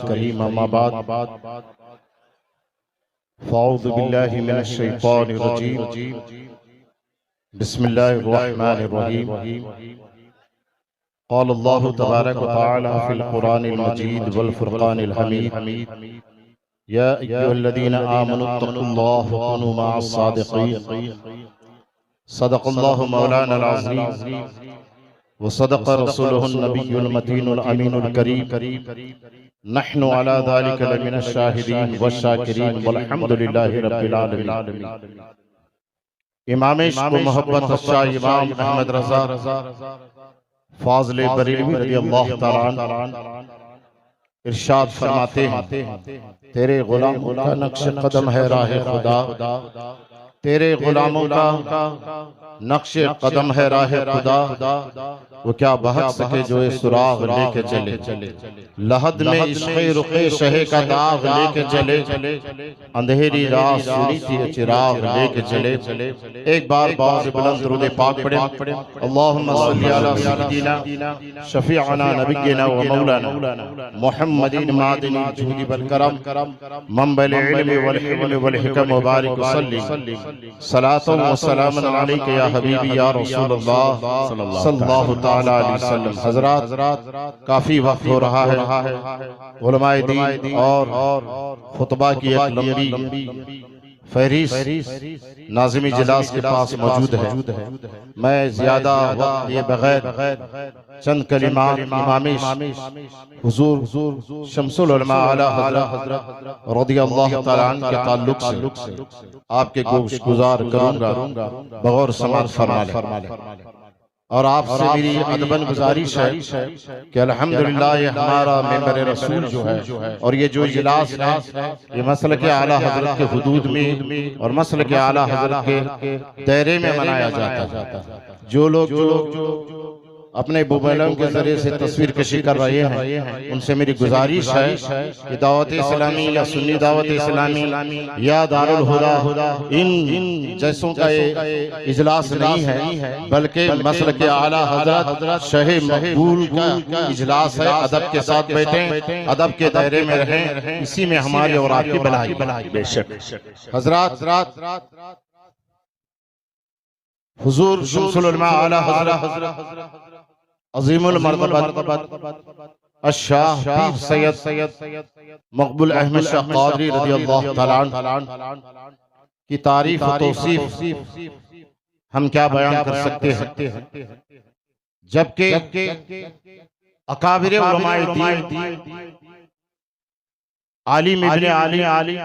करीम अम्मा बाद फ़ाऊज़ु बिल्लाहि मिनश शैतानिर रजीम बिस्मिल्लाहिर रहमानिर रहीम क़ाल अल्लाहु तबारक व तआला फ़िल क़ुरानिल मजीद वल फ़ुरक़ानिल हमीद या अय्युहल्लज़ीना आमनु तक़ुल्लाह व कुनू मअस सादिक़ीन सदक़ल्लाहु मौलानल अज़ीम व सदक़ रसूलुहुन नबियुल मतीनुल अमीनुल करीम नहनु अला ज़ालिका लमिनश शाहिदीन व शाकिरीन वल्हम्दुलिल्लाहि रब्बिल आलमीन। इमाम इश्क़ व मोहब्बत शाह इमाम अहमद रज़ा फ़ाज़िल बरेलवी रज़ियल्लाहु तआला अन्हु इरशाद फरमाते हैं, तेरे गुलामों का नक्श कदम है राह खुदा, तेरे गुलामों का नक्श कदम है राह खुदा, वो क्या बहक सके जो ये सुराग लेके चले, लहद में इश्क़े रुक़े शहे का दाग लेके चले, अंधेरी रात सुनी थी चिराग लेके चले। एक बार बाज़ बुलंद दुरूद पाक पढ़े, अल्लाहुम्मा सल्ली अला सय्यिदिना शफ़ीअना नबिय्यिना व मौलाना मुहम्मदिन मादिनिल जूदि वल करम मंबल इल्मि वल हिल्मि वल हिकम व बारिक वसल्लिम सलातन व सलामन अलैका या हबीबी या रसूलल्लाह सल्लल्लाहु तआला अलैहि वसल्लम। हज़रात, काफी वक्त हो रहा है, उलमाए दीन और खुतबा की एक लंबी फहरिस्त नाज़िम इजलास के पास मौजूद है। मैं ज्यादा वक्त लिए बगैर चंद कलिमात इमाम हुजूर शम्सुल उलमा आला हज़रत रज़ियल्लाहु तआला अन्हु के ताल्लुक से आपके गोश गुजार करूंगा, बगौर समाअत फरमा लें। और आपसे मेरी अदबन गुजारिश है कि अल्हम्दुलिल्लाह ये हमारा मेंबर रसूल जो है और ये जो इजलास है ये मसलक के आला हज़रत के हुदूद में और मसलक के आला हज़रत के दायरे में मनाया जाता है। जो लोग अपने मोबाइलों के जरिए से तस्वीर कशी कर रहे हैं, उनसे मेरी गुजारिश है कि दावत इस्लामी या सुन्नी दावत इस्लामी या दारुल हुदा इन जैसों का ये इजलास नहीं है, बल्कि मसलक के आला हज़रत शहे मकबूल का इजलास है। अदब के साथ बैठें, अदब के दायरे में रहें, इसी में हमारी और आपकी भलाई बेशक। हज़रात, हुजूर शम्सुल उलमा आला हज़रत अज़ीमुल मर्तबत अश-शाह पीर सैयद मकबूल अहमद शाह क़ादरी रज़ियल्लाहु तआला अन्हु की तारीफ और तौसीफ हम क्या बयान कर सकते हैं, जबकि अकाबिर उलमाए दीन आलिम इब्ने आलिम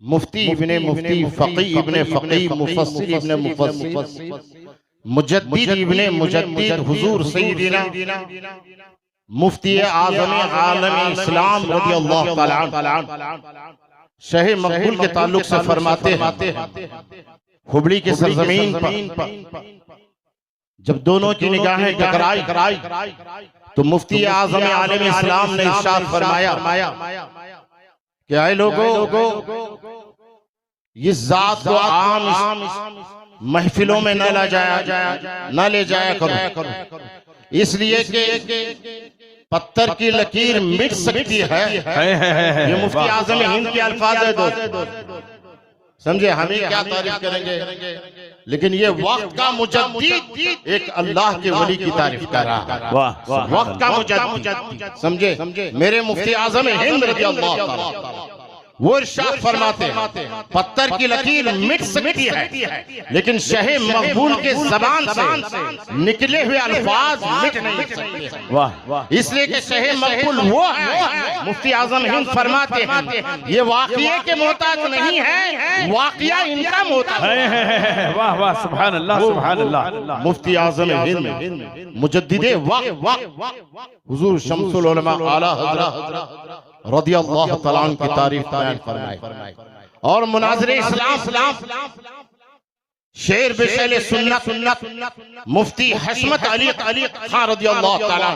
मुफ्ती इब्ने मुफ्ती फ़क़ीह इब्ने फ़क़ीह मुफ़स्सिर इब्ने मुफ़स्सिर मुजद्दिद इब्ने मुजद्दिद हुजूर सय्यिदिना मुफ्ती आज़म आलम इस्लाम रज़ियल्लाहु तआला अन्हु शहे मकबूल के ताल्लुक से फरमाते हैं, हुबली की सरजमीन पर जब दोनों की निगाहें टकराई तो मुफ्ती आज़म आलम इस्लाम ने इरशाद फरमाया कि ऐ लोगों, इस जात को आम महफिलों में न ले जाया करो, इसलिए कि पत्थर की लकीर मिट सकती है। ये मुफ्ती आज़म हिंद के अल्फाज है दोस्त, समझे। हमें क्या तारीफ करेंगे, लेकिन ये वक्त का मुजद्दिद एक अल्लाह के वली की तारीफ कर रहा है। वक्त का मुजद्दिद, समझे। मेरे मुफ्ती आज़म हिंद रज़ियल्लाहु तआला वो इरशाद फरमाते हैं, पत्थर की लकीर मिट सकती है, लेकिन शहे मकबूल के ज़बान से निकले हुए अल्फाज मिट नहीं सकते। इसलिए कि शहे मकबूल वो है। मुफ्ती आज़म हिंद फरमाते हैं, ये वाक़िए के मोहताज नहीं है, वाक़िया इनका मोहताज है। वाह वाह, सुभान अल्लाह, सुभान अल्लाह। मुफ्ती आज़म हिंद मुजद्दिदे वक्त हुजूर शम्सुल उलमा आला हज़रत रज़ियल्लाहु तआला अन्हु की तारीफ बयान फरमाए। और मुनाज़िरे इस्लाम शेर बेशेले सुन्नत मुफ्ती हशमत अली खान रज़ियल्लाहु तआला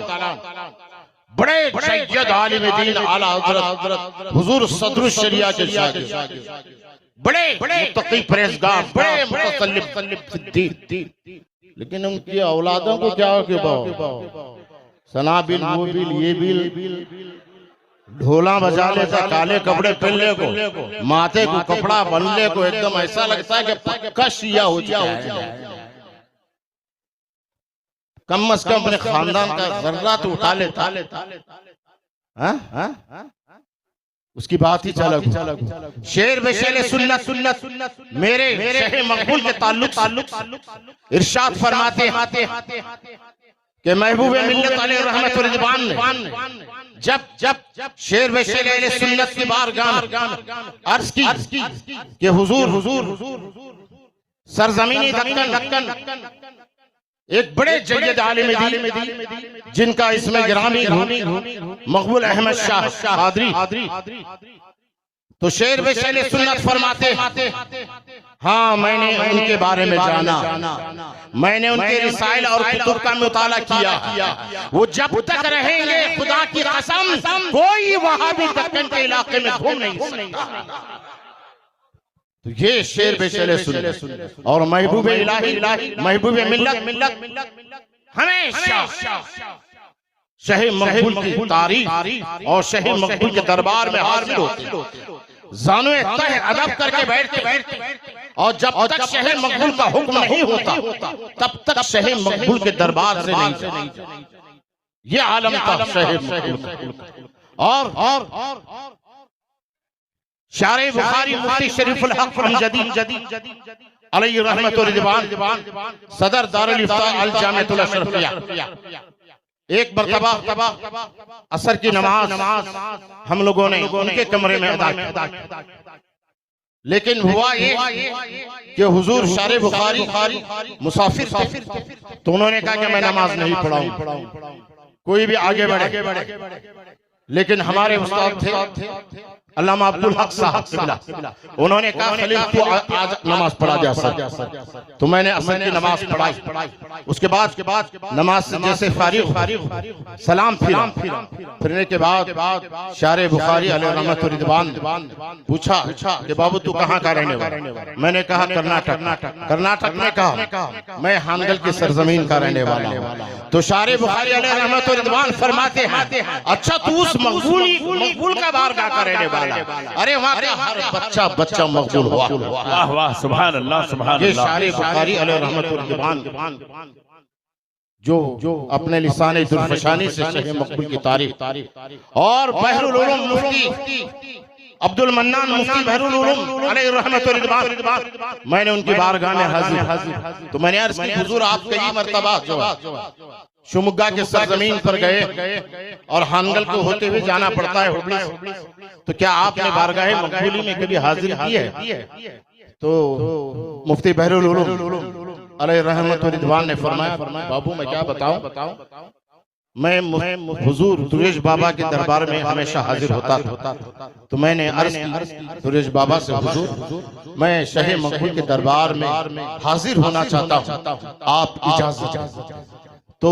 बड़े सय्यद आलिम दीन आला हज़रत हुजूर सदरुश शरिया के शागिर्द, बड़े मुत्तकी परहेज़गार, बड़े मुतसल्लिम सिद्दीक, लेकिन उनकी औलादों को क्या हो कि सना बिल वो बिल ये बिल ढोला बजा लेता, काले कपड़े पहनने को, माथे को कपड़ा बनने को, एकदम ऐसा लगता है कि पक्का शिया हो जाए। कम अज कम अपने खानदान का जर्रा तो उठा लेता। उसकी बात ही चलग। शेर बेशेर सुन्नत मेरे शहे मकबूल के ताल्लुक इरशाद फरमाते कि महबूब मिल्लत अलैहि रहमत व रिज़वान ने जब शेर बेशेर सुन्नत की बारगाह अर्ज की कि हुजूर सरजमीनी दक्कन एक बड़े जय्यद आलिम दीन जिनका इसमें गिरामी मकबूल अहमद शाह कादरी, तो शेर बेशेर सुन्नत फरमाते, हाँ मैंने उनके बारे में जाना, मैंने उनके रिसाइल और कुतुब का मुताला किया। वो जब तक रहेंगे खुदा की कसम कोई वहां भी दक्कन के इलाके में घूम नहीं सकता। तो ये शेर बेशेर सुन्नत और महबूब इलाही महबूब मिल्लत हमेशा शहे मकबूल की तारीफ और शहे मकबूल के दरबार में हाजिर होते, जानुए तह अदब करके बैठते, और जब तक शहे मकबूल का हुक्म नहीं होता तब तक शहे मकबूल के दरबार से नहीं जाते। ये आलम था शहे मकबूल का। और शारे बुखारी मुफ्ती शरीफुल हक अमजदी अलैहि रहमत व रिज़वान सदर दारुल इफ्ता अल जामिअतुल अशरफिया, एक मरतबा असर की नमाज हम लोगों ने उनके कमरे में अदा की, लेकिन हुआ ये कि हुजूर शारे बुखारी मुसाफिर थे, तो उन्होंने कहा कि मैं नमाज नहीं पढ़ाऊं, कोई भी आगे बढ़े। लेकिन हमारे उस्ताद थे अल्लामा अब्दुल हक साहब, उन्होंने कहा खलील तू आज नमाज पढ़ा जा सर। तो मैंने असर की नमाज पढ़ाई। उसके बाद नमाज से जैसे फारिग सलाम फिरने के बाद शारे बुखारी अलैहि रहमत व रिज़वान पूछा कि बाबू तू कहाँ का रहने वाला? मैंने कहा कर्नाटक में कहा मैं हानगल की सरजमीन का रहने वाला हूँ। तो शारे बुखारी अलैहि रहमत व रिज़वान फरमाते हैं अच्छा तू उस मकबूल का बारगाह का रहने वाला? अरे वहाँ का हर बच्चा मकबूल हुआ। वाह वाह सुभान अल्लाह सुभान अल्लाह। ये शारे बुखारी अलैहि रहमत व रिज़वान जो अपने लिसाने दुर्फशानी से शहे मकबूल की तारीफ और बहरुल उलूम मुफ्ती अब्दुल मन्नान मुफ्ती बहरुल उलूम अलैहि रहमत व रिज़वान, मैंने उनकी बारगाह में हाजिर। तो मैंने अर्ज़ की हुजूर आप कई मरतबा जो शिवमोगा के सरजमीन पर गए और हानगल को होते हुए जाना पड़ता है हुबली, तो क्या आपने बारगाह मकबूली में कभी हाजिर की है? तो मुफ्ती बहरुल उलूम अलैहि रहमत व रिज़वान ने फरमाया बाबू मैं क्या बताऊं, मैं हुजूर दुरेश बाबा के दरबार में हमेशा हाजिर होता था। तो मैंने अर्ज़ की दुरेश बाबा से हुजूर मैं शहे मकबूल के दरबार में हाजिर होना चाहता हूं, आप इजाजत। तो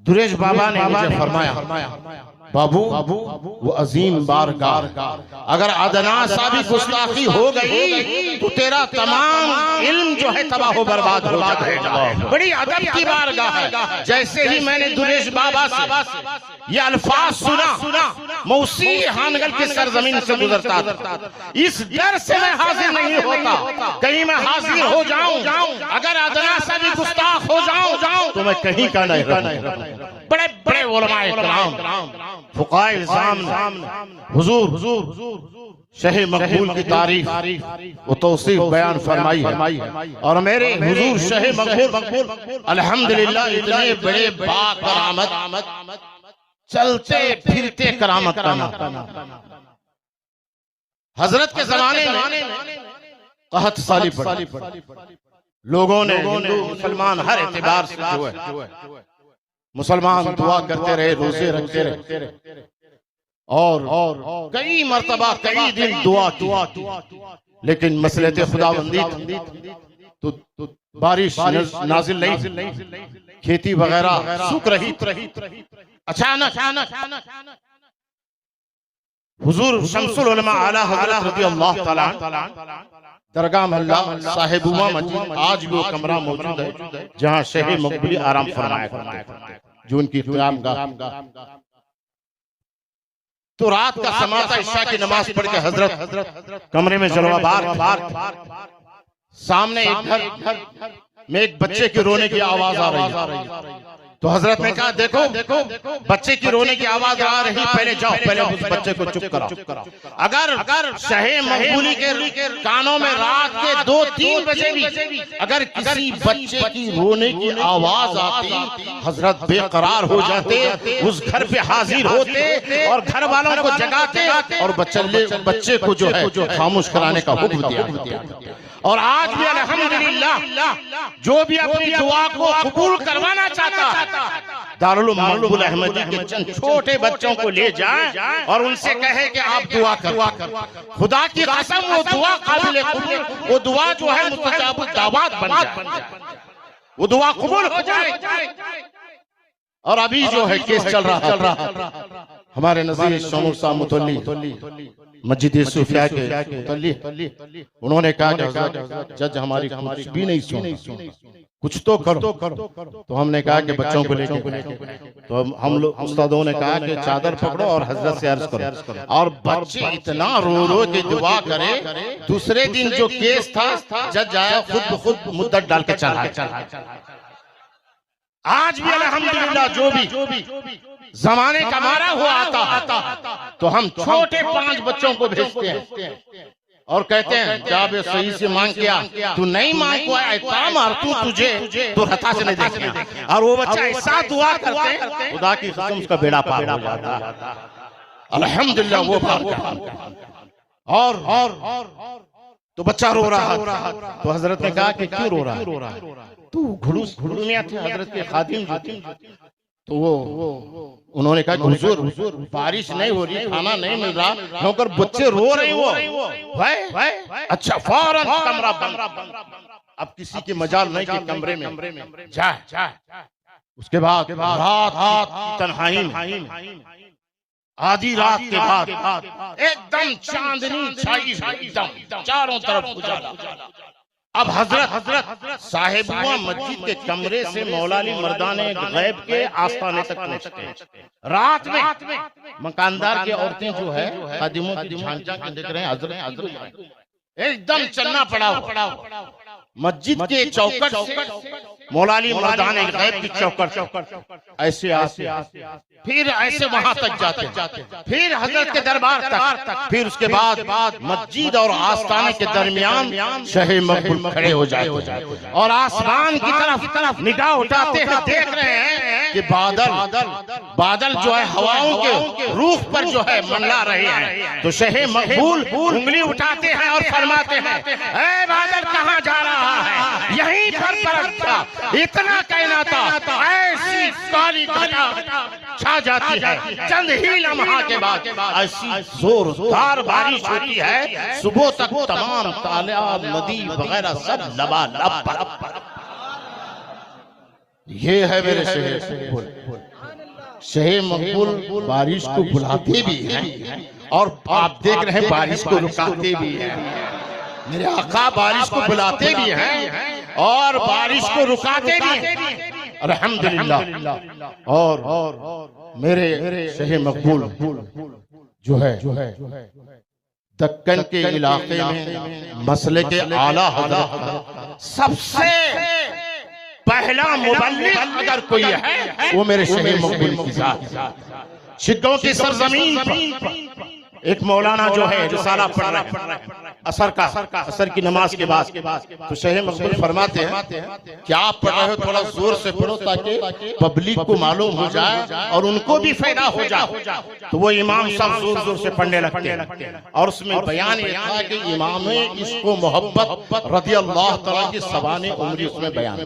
दुरेश बाबा ने मुझे फरमाया बाबू वो अजीम बारगाह अगर अदना सा भी गुस्ताखी हो गई तो तेरा तमाम इल्म जो है तबाह बर्बाद हो जाएगा। बड़ी अदब की बारगाह है। जैसे ही मैंने दुरेश बाबा से ये अल्फाज सुना मैं उसी हानगल की सरजमीन से गुजरता था। इस डर से मैं हाजिर नहीं होता कहीं मैं हाजिर हो जाऊं, अगर अदना सा भी गुस्ताख हो जाऊं तो मैं कहीं का नहीं रहूं। बड़े बड़े उलमाए किराम फुकाए इस्लाम हुजूर शहे मकबूल की तारीफ वो तौसीफ बयान फरमाई है। और मेरे हुजूर शहे मकबूल अल्हम्दुलिल्लाह इतने बड़े बाकरामत चलते फिरते करामत का नाम। हजरत के जमाने में कहत साली पड़ी, लोगों ने हिंदू मुसलमान हर एतबार से जो है मुसलमान दुआ करते रहे, रोजे रखते रहे और कई मर्तबा कई दिन दुआ की, लेकिन मसलत खुदाबंदी तो बारिश नाजिल नहीं, खेती वगैरह सूख रही। अचानक हुजूर शमसुल उलमा आला हज़रत रज़ियल्लाहु ताला दरगाह महल्ला साहिबुमा मस्जिद आज भी वो कमरा मौजूद है जहाँ शहे मकबूली आराम फरमाया, जो उनकी क़याम गाह तो रात का समा था, इशा की नमाज पढ़ के हजरत कमरे में जलवा बार सामने एक घर में एक बच्चे के रोने की आवाज आ रही है। तो हजरत ने कहा देखो बच्चे की रोने की आवाज आ रही, पहले जाओ, पहले उस बच्चे को चुप कराओ। अगर शहे मकबूली के कानों में रात के 2-3 बजे भी अगर किसी बच्चे की रोने की आवाज आती, हजरत बेकरार हो जाते, उस घर पे हाजिर होते और घर वालों को जगाते और बच्चे को जो है खामोश कराने का हुक्म दिया। और आज भी अल्हम्दुलिल्लाह जो भी अपनी दुआ को कबूल करवाना चाहता, दारुल मकबूल अहमदी के चंद छोटे बच्चों को ले जाए और उनसे कहे कि आप दुआ कर, खुदा की कसम वो दुआ काबिल कबूल, वो दुआ जो है मुस्तजाब दावत बन जाए, वो दुआ कबूल हो जाए। और अभी जो है केस चल रहा हमारे नज़ीर शमूर साहब मुतल्ली मस्जिद सूफिया के मुतल्ली, उन्होंने कहा कि जज हमारी कुछ भी नहीं सुनी, कुछ तो करो। तो हमने कहा कि बच्चों को लेके, तो हम लोग उस्तादों ने कहा कि चादर पकड़ो और हजरत से अर्ज करो। और बच्चे इतना रो के दुआ करे। दूसरे दिन जो केस था जज आया खुद मुद्दत डाल के चला। आज भी अल्हम्दुलिल्लाह जो भी जमाने का मारा हुआ आता तो हम छोटे 5 बच्चों को भेजते हैं और कहते हैं जाबे सही से मांग किया, तू नहीं मांग को ऐसा मार तुझे तो हता से नहीं देखेगा। और वो बच्चा ऐसा दुआ करते खुदा की कसम उसका बेड़ा पार हो जाता। अल्हम्दुलिल्लाह वो पार। और तो बच्चा रो रहा, तो हजरत ने कहा कि क्यों रो रहा है? तो घुड़ुमिया थे हजरत के खादिम जो थे, तो वो उन्होंने कहा हुजूर बारिश नहीं हो रही, खाना नहीं मिल रहा, नौकर बच्चे रो रहे वो भाई। अच्छा फौरन कमरा बंद। अब किसी के मजाल नहीं कि कमरे में जा। उसके बाद रात तन्हाई में आधी रात के बाद एकदम चांदनी छाई, चारों तरफ उजाला। अब हजरत साहिबुआ मस्जिद के कमरे से मौलानी मर्दाने गैब के आस्थाने तक पहुंचते। रात में मकानदार की औरतें जो है खादिमों की झांझा देख रहे हैं, हजरत एकदम चलना पड़ा। मस्जिद के चौकट मौलानी मर्दाने गैब की चौकट ऐसे आते, फिर ऐसे वहां तक जाते, फिर हजरत के दरबार तक, फिर उसके बाद मस्जिद और आस्थाने के दरमियान शहे मकबूल खड़े हो जाए और आसमान की तरफ निगाह उठाते हैं, देख रहे हैं कि बादल जो है हवाओं के रूख पर जो है मंडरा रहे हैं। तो शहे मकबूल उंगली उठाते हैं और फरमाते हैं, ऐ बादल कहाँ जा रहा है? यहीं पर बरसता इतना कहना था, ऐसी काली घटा छा जाती है, चंद ही लम्हा के बाद ऐसी जोरदार बारिश होती है, सुबह तक तमाम तालाब नदी वगैरह सब लबालब। ये है मेरे शहे मकबूल बारिश को बुलाते भी हैं और आप देख रहे हैं बारिश को रुकाते भी हैं। मेरे आका बारिश को बुलाते भी हैं और बारिश को रुकाते भी हैं, अल्हम्दुलिल्लाह। और मेरे शहे मकबूल जो है दक्कन के इलाके में मसले के आला हज़रत सबसे पहला मुबल्लिग अगर कोई है वो मेरे शहे मकबूल की जात। शिद्दों की सरजमीन पर एक मौलाना जो है रिसाला पढ़ रहा है असर की नमाज के बाद, तो शहे मकबूल फरमाते हैं कि आप पढ़ रहे हो थोड़ा जोर से पढ़ो ताकि पब्लिक को मालूम हो जाए और उनको भी फायदा हो जाए। तो वो इमाम सब जोर जोर से पढ़ने लगते हैं और उसमें बयान ये था कि इमाम इसको मोहब्बत रज़ियल्लाहु तआला की सबाने उम्री उसमें बयान।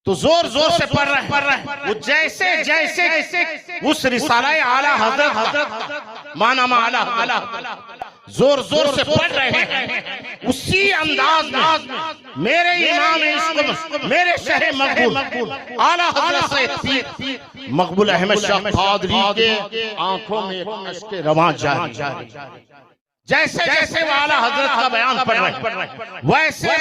तो जोर जोर से पढ़ रहे हैं वो जैसे उस रिसाला आला हजरत माना आला जोर जोर से पढ़ रहे हैं, उसी अंदाज में मेरे इमाम इश्क़ मेरे शहे मकबूल आला हज़रत सैयद मकबूल अहमद शाह क़ादरी के आंखों में अश्क रवां जारी। जैसे वो आला हजरत का बयान पढ़ रहे वैसे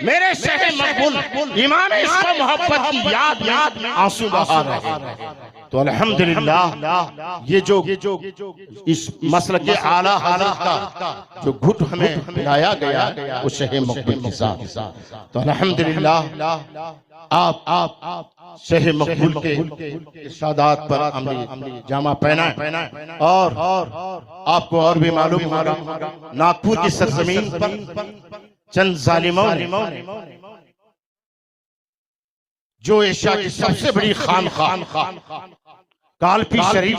मेरे शहे मकबूल इमाम इश्क़ मोहब्बत की याद में आंसू बहा रहे हैं। तो अल्हम्दुलिल्लाह ये जो इस मसल के आला हज़रत का जो घुट हमें पिलाया गया वो शहे मकबूल के साथ। तो अल्हम्दुलिल्लाह आप शहे मकबूल के इरशादात पर अमली जामा पहना और आपको और भी मालूम होगा नागपुर की सरजमीन पर चंद जालिमों ने जो एशिया की सबसे बड़ी खानकाह कालपी शरीफ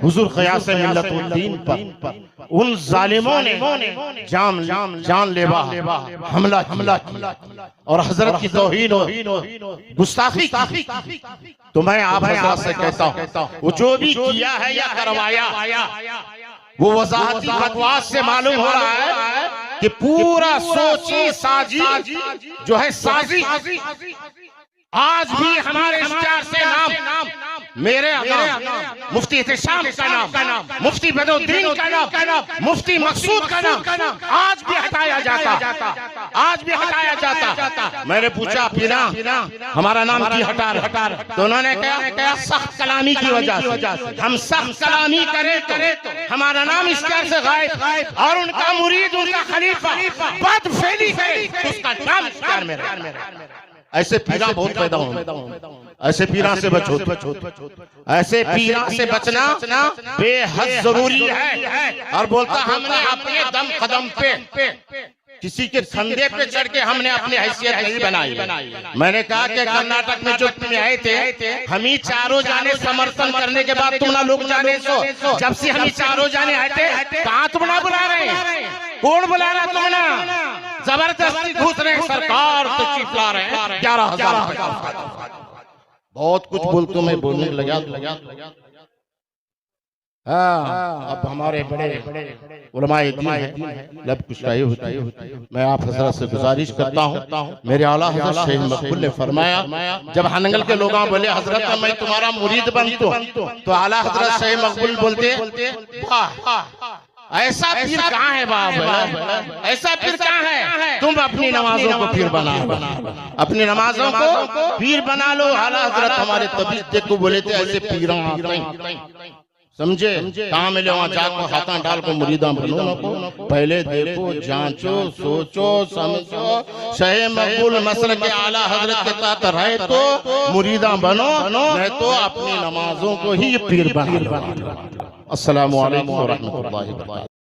हुजूर क़यास मिल्लतुद्दीन पर उन जालिमों ने जानलेवा हमला किया और हजरत की तौहीन और गुस्ताखी की। तो मैं आप हज़रात से कहता हूँ वो जो भी किया है या करवाया वो वज़ाहती बकवास से मालूम हो रहा है कि पूरा सोची साजी जो है साजी आज भी हमारे इख्तियार से नाम मेरे मुफ्ती एहतिशाम का नाम, मुफ्ती बदरुद्दीन का नाम, मुफ्ती मकसूद का नाम आज भी हटाया जाता। मैंने पूछा पीरा हमारा नाम क्यों हटा रहे? तो उन्होंने कहा सख्त कलामी की वजह से। हम सख्त कलामी करें तो हमारा नाम इख्तियार से गायब और उनका मुरीद उनका खलीफा बदफेली करे तो उसका नाम इख्तियार में रहे। ऐसे पीरा बहुत पैदा हो, ऐसे पीरा से बचो, ऐसे पीरा से बचना बेहद जरूरी है। और बोलता हमने अपने दम कदम पे किसी के कंधे पे चढ़ के हमने अपनी हैसियत नहीं बनाई। मैंने कहा कि कर्नाटक में जो तुम आए थे हम ही चारों जाने समर्थन करने के बाद तुम ना लोग जाने सो जब से हम ही चारों जाने आए थे कहाँ तुम ना बुला रहे? कौन बुला रहा तुम ना? जबरदस्ती घुस रहे सरकार तो चिपला रहे हैं 11,000 बहुत कुछ बोलते मैं बोलने लगा। हाँ अब हमारे बड़े उलमाए दीन हैं लब कुशाई होती है। मैं आप हजरत से गुजारिश करता हूँ मेरे आला हजरत शेख मकबूल ने फरमाया जब हनगल के लोग बोले हजरत मैं तुम्हारा मुरीद बनता तो आला हजरत शेख मकबूल बोलते ऐसा पीर कहाँ है बाप? ऐसा पीर कहाँ है? तुम अपनी नमाजों को पीर बना अपनी नमाजों को पीर बना लो। आला हजरत हमारे तबीयत को बोले थे ऐसे पीरा समझे कहाँ मिले वहाँ जाको हाथा डाल को मुरीदा बनो नको। पहले देखो जांचो सोचो समझो शहे मकबूल मसल के आला हजरत के तहत रहे तो मुरीदा बनो नहीं तो अपनी नमाजों को ही पीर बना। अस्सलामु अलैकुम व रहमतुल्लाहि व बरकातहू।